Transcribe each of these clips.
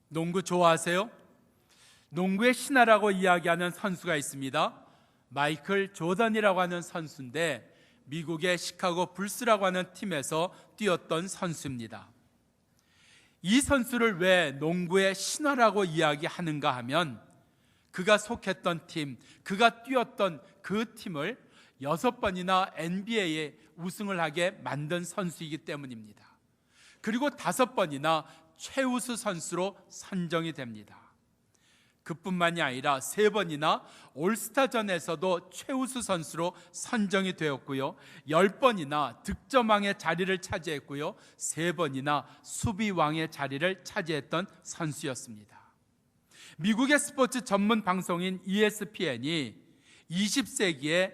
농구 좋아하세요? 농구의 신화라고 이야기하는 선수가 있습니다. 마이클 조던이라고 하는 선수인데 미국의 시카고 불스라고 하는 팀에서 뛰었던 선수입니다. 이 선수를 왜 농구의 신화라고 이야기하는가 하면 그가 속했던 팀, 그가 뛰었던 그 팀을 6번이나 NBA에 우승을 하게 만든 선수이기 때문입니다. 그리고 5번이나 최우수 선수로 선정이 됩니다. 그뿐만이 아니라 3번이나 올스타전에서도 최우수 선수로 선정이 되었고요, 10번이나 득점왕의 자리를 차지했고요, 3번이나 수비왕의 자리를 차지했던 선수였습니다. 미국의 스포츠 전문 방송인 ESPN이 20세기에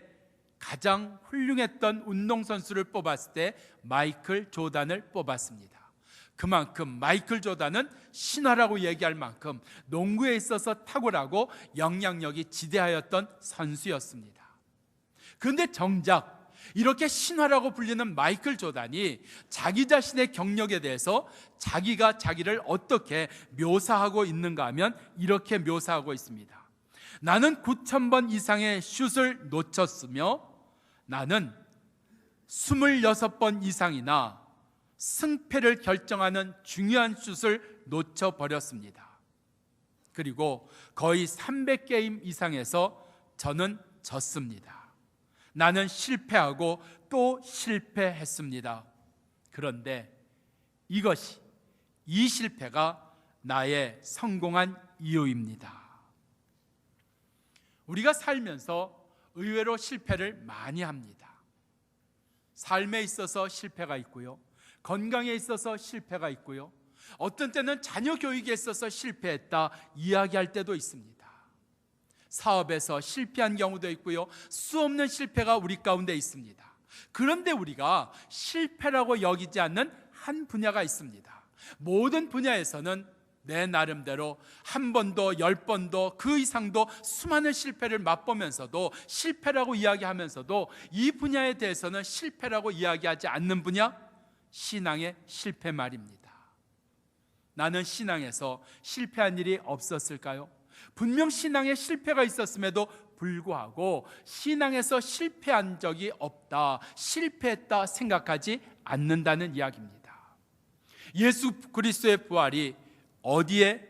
가장 훌륭했던 운동선수를 뽑았을 때 마이클 조던을 뽑았습니다. 그만큼 마이클 조던은 신화라고 얘기할 만큼 농구에 있어서 탁월하고 영향력이 지대하였던 선수였습니다. 그런데 정작 이렇게 신화라고 불리는 마이클 조던이 자기 자신의 경력에 대해서 자기가 자기를 어떻게 묘사하고 있는가 하면 이렇게 묘사하고 있습니다. 나는 9,000번 이상의 슛을 놓쳤으며 나는 26번 이상이나 승패를 결정하는 중요한 슛을 놓쳐버렸습니다. 그리고 거의 300게임 이상에서 저는 졌습니다. 나는 실패하고 또 실패했습니다. 그런데 이 실패가 나의 성공한 이유입니다. 우리가 살면서 의외로 실패를 많이 합니다. 삶에 있어서 실패가 있고요, 건강에 있어서 실패가 있고요, 어떤 때는 자녀 교육에 있어서 실패했다 이야기할 때도 있습니다. 사업에서 실패한 경우도 있고요, 수없는 실패가 우리 가운데 있습니다. 그런데 우리가 실패라고 여기지 않는 한 분야가 있습니다. 모든 분야에서는 내 나름대로 1번도 10번도 그 이상도 수많은 실패를 맛보면서도 실패라고 이야기하면서도 이 분야에 대해서는 실패라고 이야기하지 않는 분야, 신앙의 실패 말입니다. 나는 신앙에서 실패한 일이 없었을까요? 분명 신앙에 실패가 있었음에도 불구하고 신앙에서 실패한 적이 없다, 실패했다 생각하지 않는다는 이야기입니다. 예수 그리스도의 부활이 어디에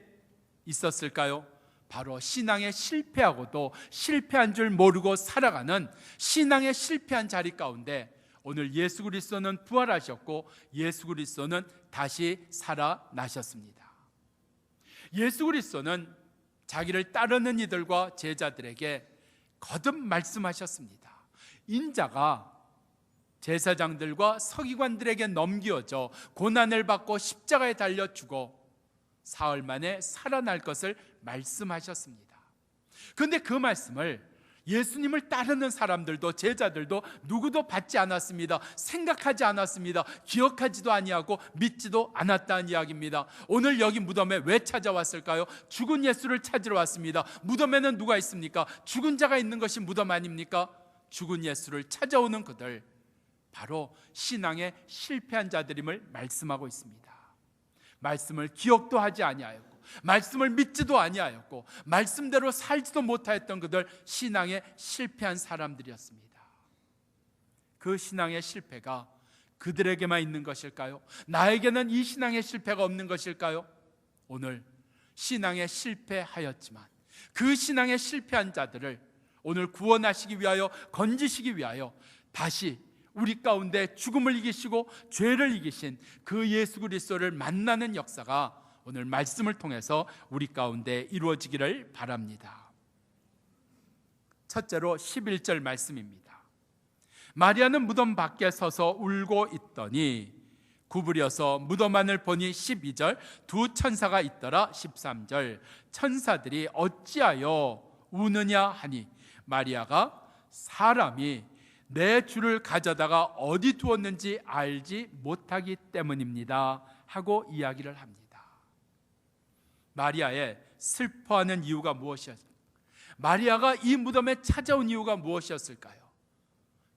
있었을까요? 바로 신앙에 실패하고도 실패한 줄 모르고 살아가는 신앙에 실패한 자리 가운데 오늘 예수 그리스도는 부활하셨고 예수 그리스도는 다시 살아나셨습니다. 예수 그리스도는 자기를 따르는 이들과 제자들에게 거듭 말씀하셨습니다. 인자가 제사장들과 서기관들에게 넘겨져 고난을 받고 십자가에 달려 죽어 사흘 만에 살아날 것을 말씀하셨습니다. 그런데 그 말씀을 예수님을 따르는 사람들도 제자들도 누구도 받지 않았습니다. 생각하지 않았습니다. 기억하지도 아니하고 믿지도 않았다는 이야기입니다. 오늘 여기 무덤에 왜 찾아왔을까요? 죽은 예수를 찾으러 왔습니다. 무덤에는 누가 있습니까? 죽은 자가 있는 것이 무덤 아닙니까? 죽은 예수를 찾아오는 그들, 바로 신앙에 실패한 자들임을 말씀하고 있습니다. 말씀을 기억도 하지 아니하였고 말씀을 믿지도 아니하였고 말씀대로 살지도 못하였던 그들, 신앙에 실패한 사람들이었습니다. 그 신앙의 실패가 그들에게만 있는 것일까요? 나에게는 이 신앙의 실패가 없는 것일까요? 오늘 신앙에 실패하였지만 그 신앙에 실패한 자들을 오늘 구원하시기 위하여, 건지시기 위하여 다시 우리 가운데 죽음을 이기시고 죄를 이기신 그 예수 그리스도를 만나는 역사가 오늘 말씀을 통해서 우리 가운데 이루어지기를 바랍니다. 첫째로 11절 말씀입니다. 마리아는 무덤 밖에 서서 울고 있더니 구부려서 무덤 안을 보니 12절 두 천사가 있더라. 13절 천사들이 어찌하여 우느냐 하니 마리아가 사람이 내 주를 가져다가 어디 두었는지 알지 못하기 때문입니다 하고 이야기를 합니다. 마리아의 슬퍼하는 이유가 무엇이었을까요? 마리아가 이 무덤에 찾아온 이유가 무엇이었을까요?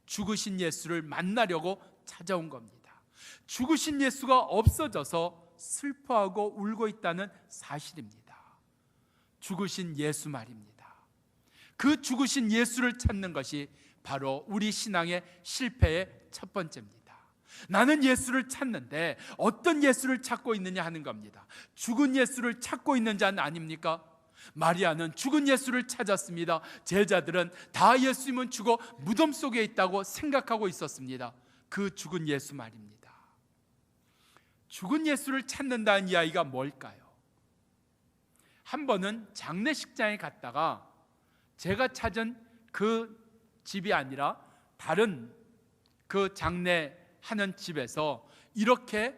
죽으신 예수를 만나려고 찾아온 겁니다. 죽으신 예수가 없어져서 슬퍼하고 울고 있다는 사실입니다. 죽으신 예수 말입니다. 그 죽으신 예수를 찾는 것이 바로 우리 신앙의 실패의 첫 번째입니다. 나는 예수를 찾는데 어떤 예수를 찾고 있느냐 하는 겁니다. 죽은 예수를 찾고 있는 자는 아닙니까? 마리아는 죽은 예수를 찾았습니다. 제자들은 다 예수님은 죽어 무덤 속에 있다고 생각하고 있었습니다. 그 죽은 예수 말입니다. 죽은 예수를 찾는다는 이야기가 뭘까요? 한 번은 장례식장에 갔다가 제가 찾은 그 집이 아니라 다른 그 장례하는 집에서 이렇게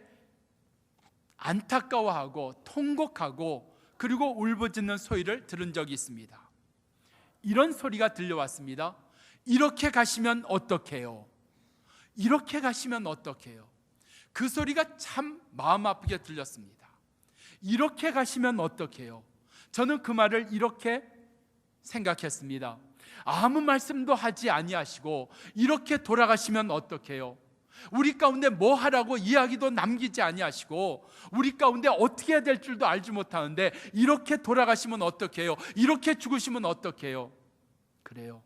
안타까워하고 통곡하고 그리고 울부짖는 소리를 들은 적이 있습니다. 이런 소리가 들려왔습니다. 이렇게 가시면 어떡해요? 이렇게 가시면 어떡해요? 그 소리가 참 마음 아프게 들렸습니다. 이렇게 가시면 어떡해요? 저는 그 말을 이렇게 생각했습니다. 아무 말씀도 하지 아니하시고 이렇게 돌아가시면 어떡해요? 우리 가운데 뭐 하라고 이야기도 남기지 아니하시고 우리 가운데 어떻게 해야 될 줄도 알지 못하는데 이렇게 돌아가시면 어떡해요? 이렇게 죽으시면 어떡해요? 그래요.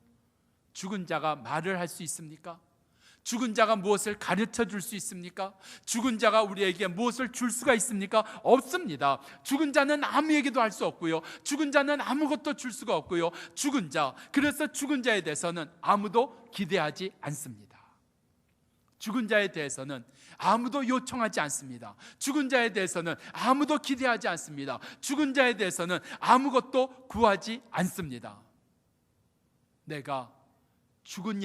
죽은 자가 말을 할 수 있습니까? 죽은 자가 무엇을 가르쳐 줄 수 있습니까? 죽은 자가 우리에게 무엇을 줄 수가 있습니까? 없습니다. 죽은 자는 아무 얘기도 할 수 없고요. 죽은 자는 아무것도 줄 수가 없고요. 죽은 자, 그래서 죽은 자에 대해서는 아무도 기대하지 않습니다. 죽은 자에 대해서는 아무도 요청하지 않습니다. 죽은 자에 대해서는 아무도 기대하지 않습니다. 죽은 자에 대해서는 아무것도 구하지 않습니다. 내가 죽은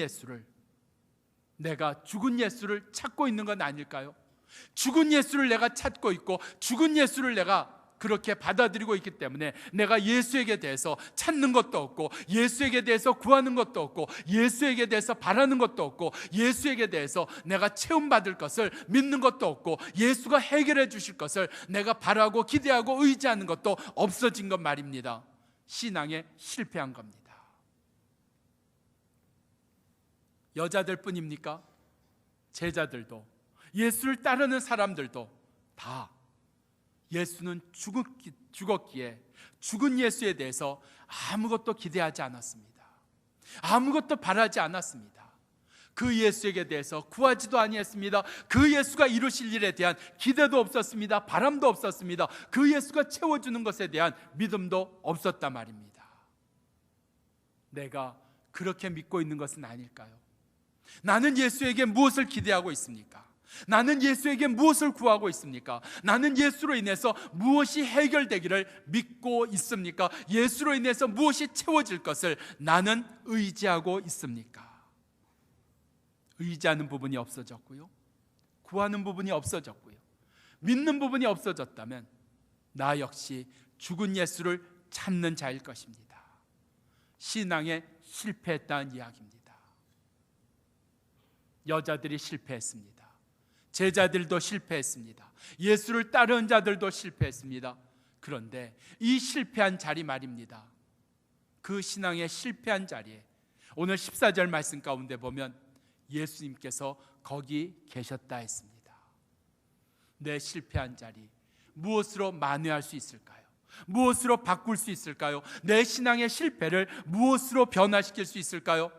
예수를 찾고 있는 건 아닐까요? 죽은 예수를 내가 찾고 있고 죽은 예수를 내가 그렇게 받아들이고 있기 때문에 내가 예수에게 대해서 찾는 것도 없고 예수에게 대해서 구하는 것도 없고 예수에게 대해서 바라는 것도 없고 예수에게 대해서 내가 체험받을 것을 믿는 것도 없고 예수가 해결해 주실 것을 내가 바라고 기대하고 의지하는 것도 없어진 것 말입니다. 신앙에 실패한 겁니다. 여자들 뿐입니까? 제자들도 예수를 따르는 사람들도 다 예수는 죽었기에 죽은 예수에 대해서 아무것도 기대하지 않았습니다. 아무것도 바라지 않았습니다. 그 예수에게 대해서 구하지도 아니했습니다. 그 예수가 이루실 일에 대한 기대도 없었습니다. 바람도 없었습니다. 그 예수가 채워주는 것에 대한 믿음도 없었단 말입니다. 내가 그렇게 믿고 있는 것은 아닐까요? 나는 예수에게 무엇을 기대하고 있습니까? 나는 예수에게 무엇을 구하고 있습니까? 나는 예수로 인해서 무엇이 해결되기를 믿고 있습니까? 예수로 인해서 무엇이 채워질 것을 나는 의지하고 있습니까? 의지하는 부분이 없어졌고요, 구하는 부분이 없어졌고요, 믿는 부분이 없어졌다면 나 역시 죽은 예수를 찾는 자일 것입니다. 신앙에 실패했다는 이야기입니다. 여자들이 실패했습니다. 제자들도 실패했습니다. 예수를 따르는 자들도 실패했습니다. 그런데 이 실패한 자리 말입니다. 그 신앙의 실패한 자리에 오늘 14절 말씀 가운데 보면 예수님께서 거기 계셨다 했습니다. 내 실패한 자리 무엇으로 만회할 수 있을까요? 무엇으로 바꿀 수 있을까요? 내 신앙의 실패를 무엇으로 변화시킬 수 있을까요?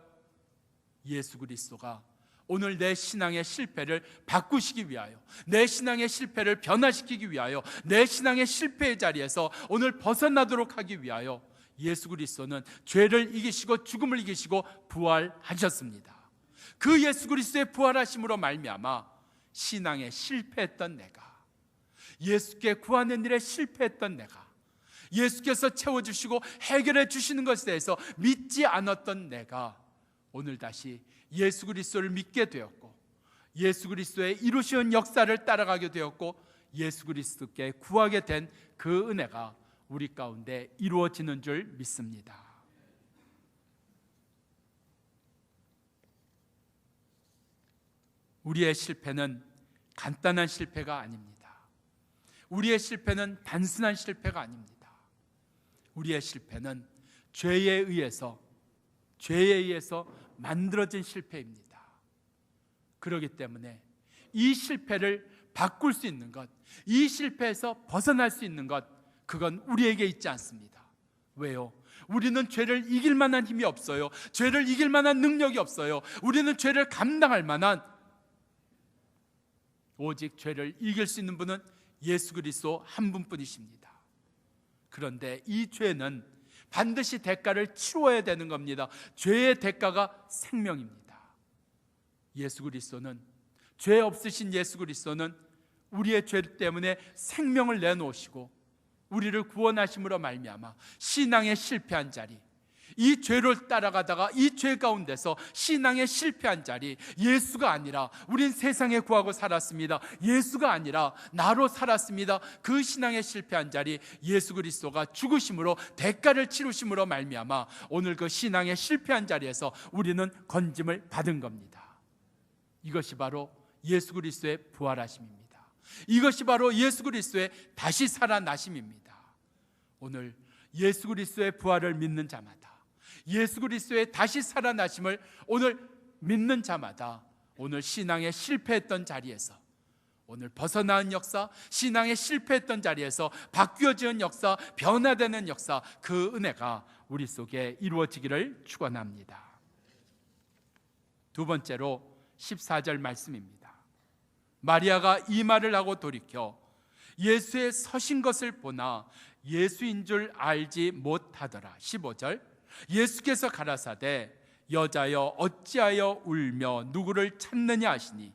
예수 그리스도가 오늘 내 신앙의 실패를 바꾸시기 위하여, 내 신앙의 실패를 변화시키기 위하여, 내 신앙의 실패의 자리에서 오늘 벗어나도록 하기 위하여 예수 그리스도는 죄를 이기시고 죽음을 이기시고 부활하셨습니다. 그 예수 그리스도의 부활하심으로 말미암아 신앙에 실패했던 내가, 예수께 구하는 일에 실패했던 내가, 예수께서 채워주시고 해결해 주시는 것에 대해서 믿지 않았던 내가 오늘 다시 예수 그리스도를 믿게 되었고 예수 그리스도의 이루시는 역사를 따라가게 되었고 예수 그리스도께 구하게 된 그 은혜가 우리 가운데 이루어지는 줄 믿습니다. 우리의 실패는 간단한 실패가 아닙니다. 우리의 실패는 단순한 실패가 아닙니다. 우리의 실패는 죄에 의해서 만들어진 실패입니다. 그렇기 때문에 이 실패를 바꿀 수 있는 것, 이 실패에서 벗어날 수 있는 것, 그건 우리에게 있지 않습니다. 왜요? 우리는 죄를 이길 만한 힘이 없어요. 죄를 이길 만한 능력이 없어요. 우리는 죄를 감당할 만한, 오직 죄를 이길 수 있는 분은 예수 그리스도 한 분뿐이십니다. 그런데 이 죄는 반드시 대가를 치러야 되는 겁니다. 죄의 대가가 생명입니다. 예수 그리스도는, 죄 없으신 예수 그리스도는 우리의 죄 때문에 생명을 내놓으시고 우리를 구원하심으로 말미암아 신앙에 실패한 자리, 이 죄를 따라가다가 이 죄 가운데서 신앙에 실패한 자리, 예수가 아니라, 우린 세상에 구하고 살았습니다. 예수가 아니라 나로 살았습니다. 그 신앙에 실패한 자리, 예수 그리스도가 죽으심으로, 대가를 치르심으로 말미암아 오늘 그 신앙에 실패한 자리에서 우리는 건짐을 받은 겁니다. 이것이 바로 예수 그리스도의 부활하심입니다. 이것이 바로 예수 그리스도의 다시 살아나심입니다. 오늘 예수 그리스도의 부활을 믿는 자마다, 예수 그리스도의 다시 살아나심을 오늘 믿는 자마다 오늘 신앙에 실패했던 자리에서 오늘 벗어나는 역사, 신앙에 실패했던 자리에서 바뀌어지는 역사, 변화되는 역사, 그 은혜가 우리 속에 이루어지기를 축원합니다. 두 번째로 14절 말씀입니다. 마리아가 이 말을 하고 돌이켜 예수의 서신 것을 보나 예수인 줄 알지 못하더라. 15절, 예수께서 가라사대 여자여 어찌하여 울며 누구를 찾느냐 하시니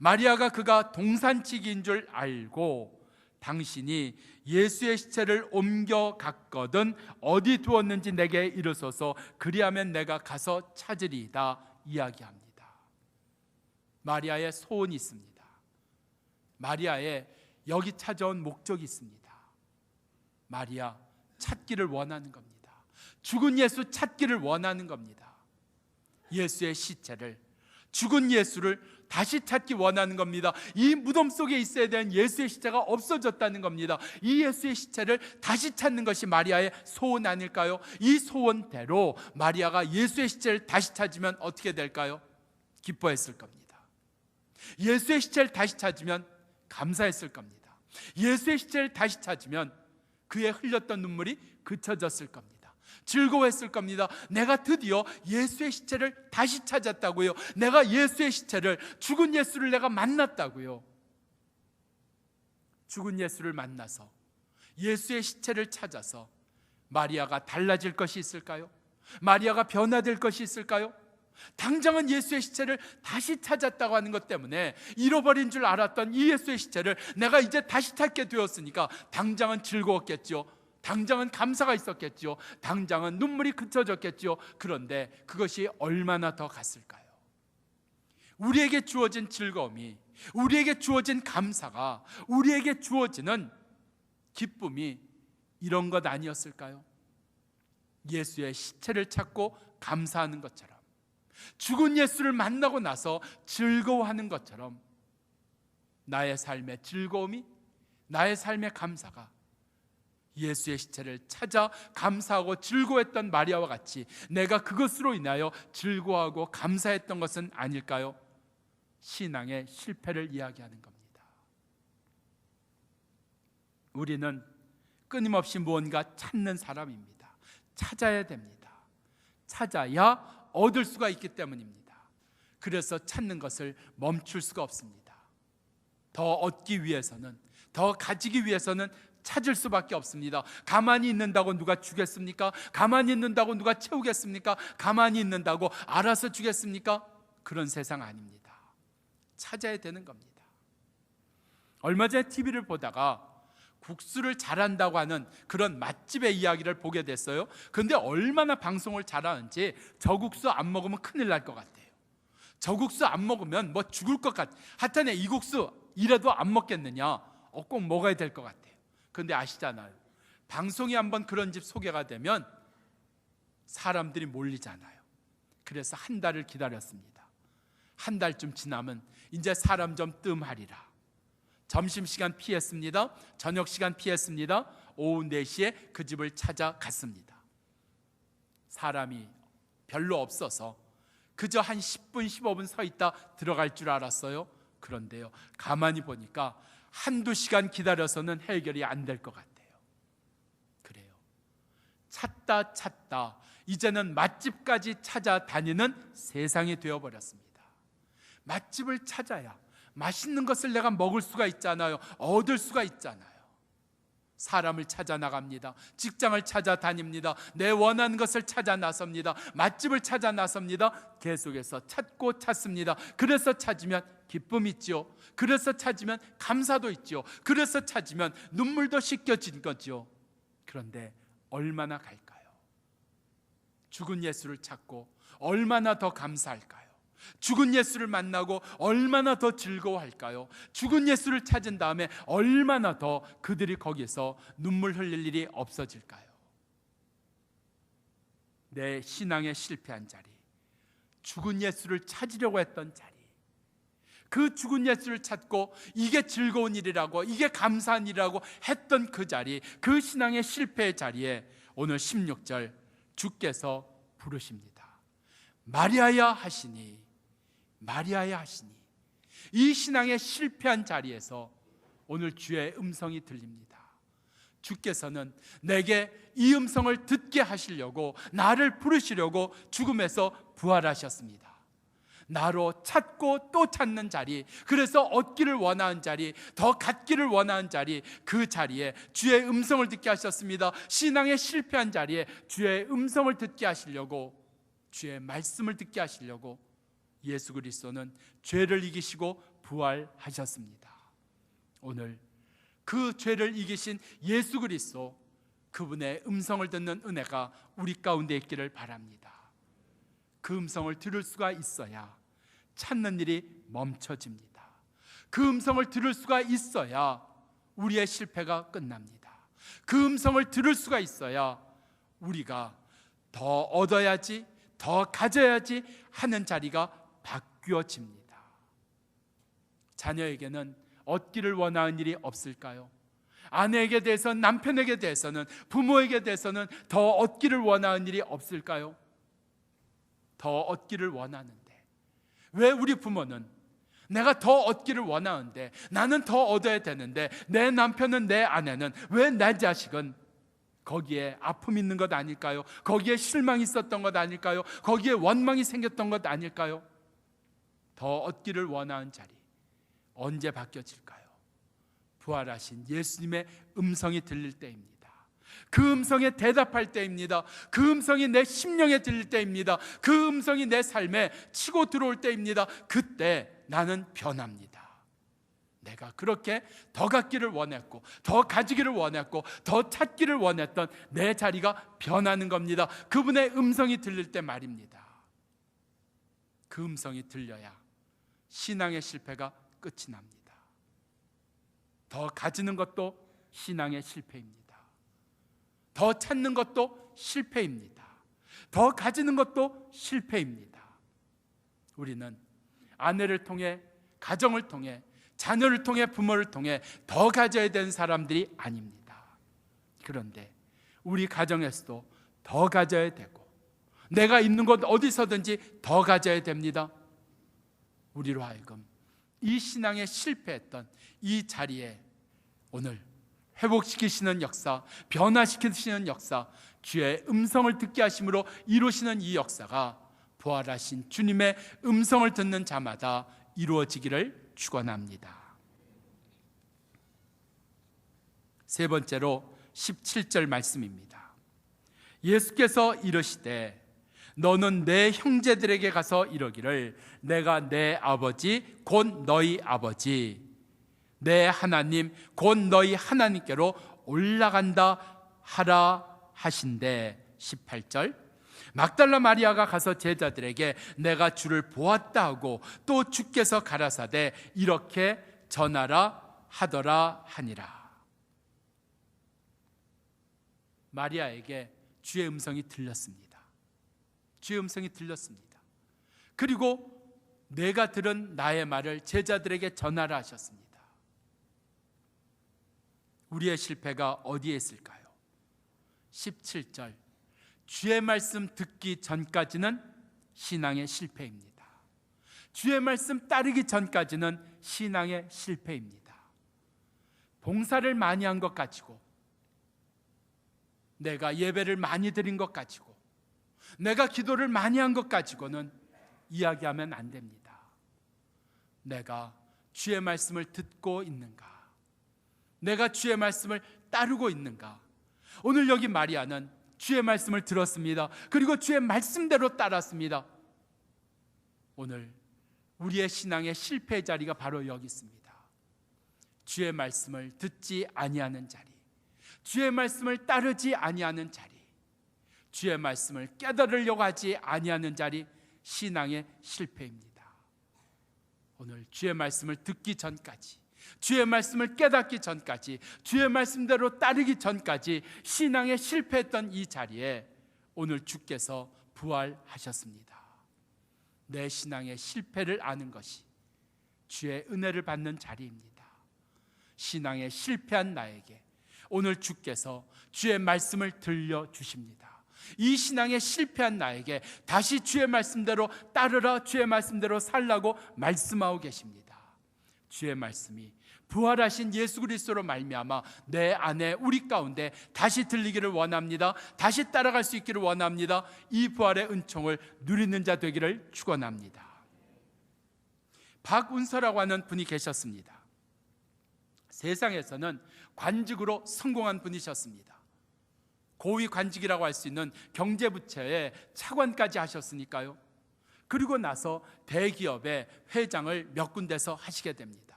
마리아가 그가 동산치기인 줄 알고 당신이 예수의 시체를 옮겨 갔거든 어디 두었는지 내게 이르소서, 그리하면 내가 가서 찾으리이다 이야기합니다. 마리아의 소원이 있습니다. 마리아의 여기 찾아온 목적이 있습니다. 마리아 찾기를 원하는 겁니다. 죽은 예수 찾기를 원하는 겁니다. 예수의 시체를, 죽은 예수를 다시 찾기 원하는 겁니다. 이 무덤 속에 있어야 되는 예수의 시체가 없어졌다는 겁니다. 이 예수의 시체를 다시 찾는 것이 마리아의 소원 아닐까요? 이 소원대로 마리아가 예수의 시체를 다시 찾으면 어떻게 될까요? 기뻐했을 겁니다. 예수의 시체를 다시 찾으면 감사했을 겁니다. 예수의 시체를 다시 찾으면 그의 흘렸던 눈물이 그쳐졌을 겁니다. 즐거워했을 겁니다. 내가 드디어 예수의 시체를 다시 찾았다고요. 내가 예수의 시체를, 죽은 예수를 내가 만났다고요. 죽은 예수를 만나서 예수의 시체를 찾아서 마리아가 달라질 것이 있을까요? 마리아가 변화될 것이 있을까요? 당장은 예수의 시체를 다시 찾았다고 하는 것 때문에 잃어버린 줄 알았던 이 예수의 시체를 내가 이제 다시 찾게 되었으니까 당장은 즐거웠겠죠. 당장은 감사가 있었겠죠. 당장은 눈물이 그쳐졌겠죠. 그런데 그것이 얼마나 더 갔을까요? 우리에게 주어진 즐거움이, 우리에게 주어진 감사가, 우리에게 주어지는 기쁨이 이런 것 아니었을까요? 예수의 시체를 찾고 감사하는 것처럼, 죽은 예수를 만나고 나서 즐거워하는 것처럼 나의 삶의 즐거움이, 나의 삶의 감사가 예수의 시체를 찾아 감사하고 즐거워했던 마리아와 같이 내가 그것으로 인하여 즐거워하고 감사했던 것은 아닐까요? 신앙의 실패를 이야기하는 겁니다. 우리는 끊임없이 무언가 찾는 사람입니다. 찾아야 됩니다. 찾아야 얻을 수가 있기 때문입니다. 그래서 찾는 것을 멈출 수가 없습니다. 더 얻기 위해서는, 더 가지기 위해서는 찾을 수밖에 없습니다. 가만히 있는다고 누가 주겠습니까? 가만히 있는다고 누가 채우겠습니까? 가만히 있는다고 알아서 주겠습니까? 그런 세상 아닙니다. 찾아야 되는 겁니다. 얼마 전에 TV를 보다가 국수를 잘한다고 하는 그런 맛집의 이야기를 보게 됐어요. 그런데 얼마나 방송을 잘하는지 저 국수 안 먹으면 큰일 날 것 같아요. 저 국수 안 먹으면 뭐 죽을 것 같아요. 하여튼 이 국수 이래도 안 먹겠느냐? 꼭 먹어야 될 것 같아요. 그런데 아시잖아요. 방송이 한번 그런 집 소개가 되면 사람들이 몰리잖아요. 그래서 한 달을 기다렸습니다. 한 달쯤 지나면 이제 사람 좀 뜸하리라. 점심시간 피했습니다. 저녁시간 피했습니다. 오후 4시에 그 집을 찾아갔습니다. 사람이 별로 없어서 그저 한 10분 15분 서 있다 들어갈 줄 알았어요. 그런데요, 가만히 보니까 한두 시간 기다려서는 해결이 안 될 것 같아요. 그래요. 찾다 이제는 맛집까지 찾아다니는 세상이 되어버렸습니다. 맛집을 찾아야 맛있는 것을 내가 먹을 수가 있잖아요. 얻을 수가 있잖아요. 사람을 찾아 나갑니다. 직장을 찾아 다닙니다. 내 원하는 것을 찾아 나섭니다. 맛집을 찾아 나섭니다. 계속해서 찾고 찾습니다. 그래서 찾으면 기쁨이 있지요. 그래서 찾으면 감사도 있지요. 그래서 찾으면 눈물도 씻겨진 거죠. 그런데 얼마나 갈까요? 죽은 예수를 찾고 얼마나 더 감사할까요? 죽은 예수를 만나고 얼마나 더 즐거워할까요? 죽은 예수를 찾은 다음에 얼마나 더 그들이 거기서 눈물 흘릴 일이 없어질까요? 내 신앙에 실패한 자리, 죽은 예수를 찾으려고 했던 자리, 그 죽은 예수를 찾고 이게 즐거운 일이라고, 이게 감사한 일이라고 했던 그 자리, 그 신앙의 실패의 자리에 오늘 16절 주께서 부르십니다. 마리아야 하시니, 마리아야 하시니. 이 신앙의 실패한 자리에서 오늘 주의 음성이 들립니다. 주께서는 내게 이 음성을 듣게 하시려고, 나를 부르시려고 죽음에서 부활하셨습니다. 나로 찾고 또 찾는 자리, 그래서 얻기를 원하는 자리, 더 갖기를 원하는 자리, 그 자리에 주의 음성을 듣게 하셨습니다. 신앙의 실패한 자리에 주의 음성을 듣게 하시려고, 주의 말씀을 듣게 하시려고 예수 그리스도는 죄를 이기시고 부활하셨습니다. 오늘 그 죄를 이기신 예수 그리스도, 그분의 음성을 듣는 은혜가 우리 가운데 있기를 바랍니다. 그 음성을 들을 수가 있어야 찾는 일이 멈춰집니다. 그 음성을 들을 수가 있어야 우리의 실패가 끝납니다. 그 음성을 들을 수가 있어야 우리가 더 얻어야지, 더 가져야지 하는 자리가 바뀌어집니다. 자녀에게는 얻기를 원하는 일이 없을까요? 아내에게 대해서는, 남편에게 대해서는, 부모에게 대해서는 더 얻기를 원하는 일이 없을까요? 더 얻기를 원하는데 왜 우리 부모는 내가 더 얻기를 원하는데, 나는 더 얻어야 되는데, 내 남편은, 내 아내는, 왜 내 자식은 거기에 아픔이 있는 것 아닐까요? 거기에 실망이 있었던 것 아닐까요? 거기에 원망이 생겼던 것 아닐까요? 더 얻기를 원하는 자리 언제 바뀌어질까요? 부활하신 예수님의 음성이 들릴 때입니다. 그 음성에 대답할 때입니다. 그 음성이 내 심령에 들릴 때입니다. 그 음성이 내 삶에 치고 들어올 때입니다. 그때 나는 변합니다. 내가 그렇게 더 갖기를 원했고, 더 가지기를 원했고, 더 찾기를 원했던 내 자리가 변하는 겁니다. 그분의 음성이 들릴 때 말입니다. 그 음성이 들려야 신앙의 실패가 끝이 납니다. 더 가지는 것도 신앙의 실패입니다. 더 찾는 것도 실패입니다. 더 가지는 것도 실패입니다. 우리는 아내를 통해, 가정을 통해, 자녀를 통해, 부모를 통해 더 가져야 되는 사람들이 아닙니다. 그런데 우리 가정에서도 더 가져야 되고, 내가 있는 곳 어디서든지 더 가져야 됩니다. 우리로 하여금 이 신앙에 실패했던 이 자리에 오늘 회복시키시는 역사, 변화시키시는 역사, 주의 음성을 듣게 하심으로 이루시는 이 역사가 부활하신 주님의 음성을 듣는 자마다 이루어지기를 축원합니다. 세 번째로 17절 말씀입니다. 예수께서 이르시되 너는 내 형제들에게 가서 이르기를 내가 내 아버지 곧 너희 아버지, 내 하나님 곧 너희 하나님께로 올라간다 하라 하신대. 18절 막달라 마리아가 가서 제자들에게 내가 주를 보았다 하고 또 주께서 가라사대 이렇게 전하라 하더라 하니라. 마리아에게 주의 음성이 들렸습니다. 주의 음성이 들렸습니다. 그리고 내가 들은 나의 말을 제자들에게 전하라 하셨습니다. 우리의 실패가 어디에 있을까요? 17절 주의 말씀 듣기 전까지는 신앙의 실패입니다. 주의 말씀 따르기 전까지는 신앙의 실패입니다. 봉사를 많이 한 것 가지고, 내가 예배를 많이 드린 것 가지고, 내가 기도를 많이 한 것 가지고는 이야기하면 안 됩니다. 내가 주의 말씀을 듣고 있는가? 내가 주의 말씀을 따르고 있는가? 오늘 여기 마리아는 주의 말씀을 들었습니다. 그리고 주의 말씀대로 따랐습니다. 오늘 우리의 신앙의 실패의 자리가 바로 여기 있습니다. 주의 말씀을 듣지 아니하는 자리, 주의 말씀을 따르지 아니하는 자리, 주의 말씀을 깨달으려고 하지 아니하는 자리, 신앙의 실패입니다. 오늘 주의 말씀을 듣기 전까지, 주의 말씀을 깨닫기 전까지, 주의 말씀대로 따르기 전까지 신앙에 실패했던 이 자리에 오늘 주께서 부활하셨습니다. 내 신앙의 실패를 아는 것이 주의 은혜를 받는 자리입니다. 신앙에 실패한 나에게 오늘 주께서 주의 말씀을 들려주십니다. 이 신앙에 실패한 나에게 다시 주의 말씀대로 따르라, 주의 말씀대로 살라고 말씀하고 계십니다. 주의 말씀이 부활하신 예수 그리스도로 말미암아 내 안에, 우리 가운데 다시 들리기를 원합니다. 다시 따라갈 수 있기를 원합니다. 이 부활의 은총을 누리는 자 되기를 축원합니다. 박운서라고 하는 분이 계셨습니다. 세상에서는 관직으로 성공한 분이셨습니다. 고위 관직이라고 할 수 있는 경제부처의 차관까지 하셨으니까요. 그리고 나서 대기업의 회장을 몇 군데서 하시게 됩니다.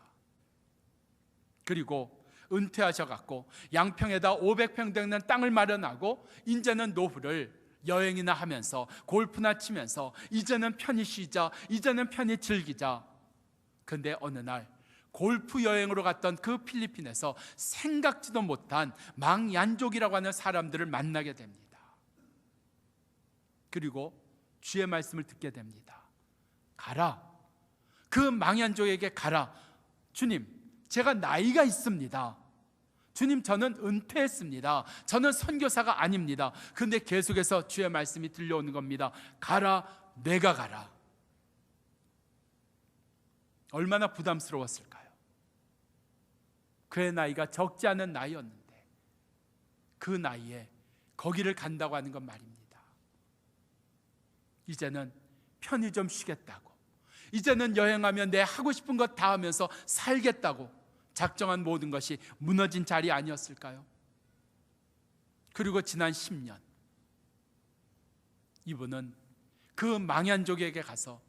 그리고 은퇴하셔갖고 양평에다 500평 되는 땅을 마련하고 이제는 노후를 여행이나 하면서 골프나 치면서 이제는 편히 쉬자, 이제는 편히 즐기자. 근데 어느 날 골프 여행으로 갔던 그 필리핀에서 생각지도 못한 망얀족이라고 하는 사람들을 만나게 됩니다. 그리고 주의 말씀을 듣게 됩니다. 가라, 그 망얀족에게 가라. 주님, 제가 나이가 있습니다. 주님, 저는 은퇴했습니다. 저는 선교사가 아닙니다. 그런데 계속해서 주의 말씀이 들려오는 겁니다. 가라, 내가 가라. 얼마나 부담스러웠을까요? 그의 나이가 적지 않은 나이였는데 그 나이에 거기를 간다고 하는 건 말입니다. 이제는 편히 좀 쉬겠다고, 이제는 여행하면 내 하고 싶은 것 다 하면서 살겠다고 작정한 모든 것이 무너진 자리 아니었을까요? 그리고 지난 10년 이분은 그 망얀족에게 가서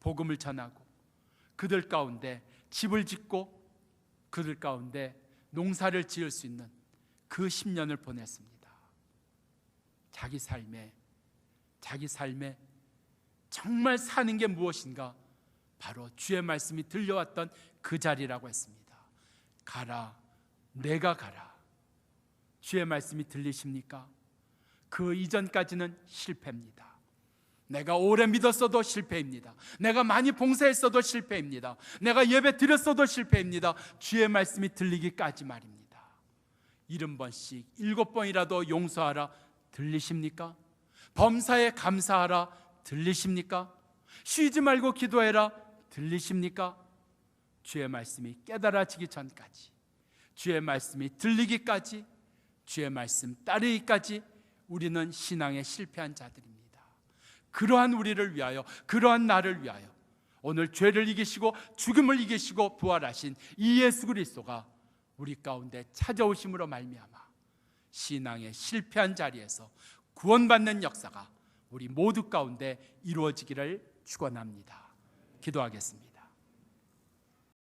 복음을 전하고 그들 가운데 집을 짓고 그들 가운데 농사를 지을 수 있는 그 10년을 보냈습니다. 자기 삶에 정말 사는 게 무엇인가? 바로 주의 말씀이 들려왔던 그 자리라고 했습니다. 가라, 내가 가라. 주의 말씀이 들리십니까? 그 이전까지는 실패입니다. 내가 오래 믿었어도 실패입니다. 내가 많이 봉사했어도 실패입니다. 내가 예배 드렸어도 실패입니다. 주의 말씀이 들리기까지 말입니다. 70번씩 7번이라도 용서하라. 들리십니까? 범사에 감사하라. 들리십니까? 쉬지 말고 기도해라. 들리십니까? 주의 말씀이 깨달아지기 전까지, 주의 말씀이 들리기까지, 주의 말씀 따르기까지 우리는 신앙에 실패한 자들입니다. 그러한 우리를 위하여, 그러한 나를 위하여 오늘 죄를 이기시고 죽음을 이기시고 부활하신 이 예수 그리스도가 우리 가운데 찾아오심으로 말미암아 신앙에 실패한 자리에서 구원받는 역사가 우리 모두 가운데 이루어지기를 축원합니다. 기도하겠습니다.